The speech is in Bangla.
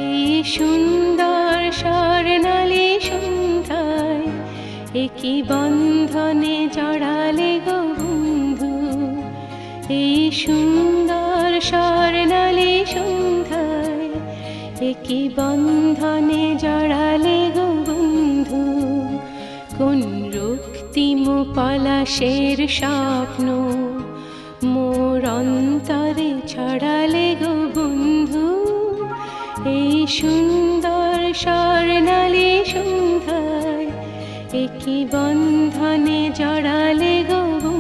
এই সুন্দর স্বর্ণালী সন্ধ্যায় একই বন্ধনে জড়ালে গো বন্ধু। এই সুন্দর স্বর্ণালী সন্ধ্যায় একই বন্ধনে জড়ালে গো বন্ধু। কোন রক্তিম পলাশের স্বপ্ন মোর অন্তরে ছড়ালে গো বন্ধু। এই সুন্দর স্বর্ণালী সন্ধ্যায় একই বন্ধনে জড়ালে গো বন্ধু।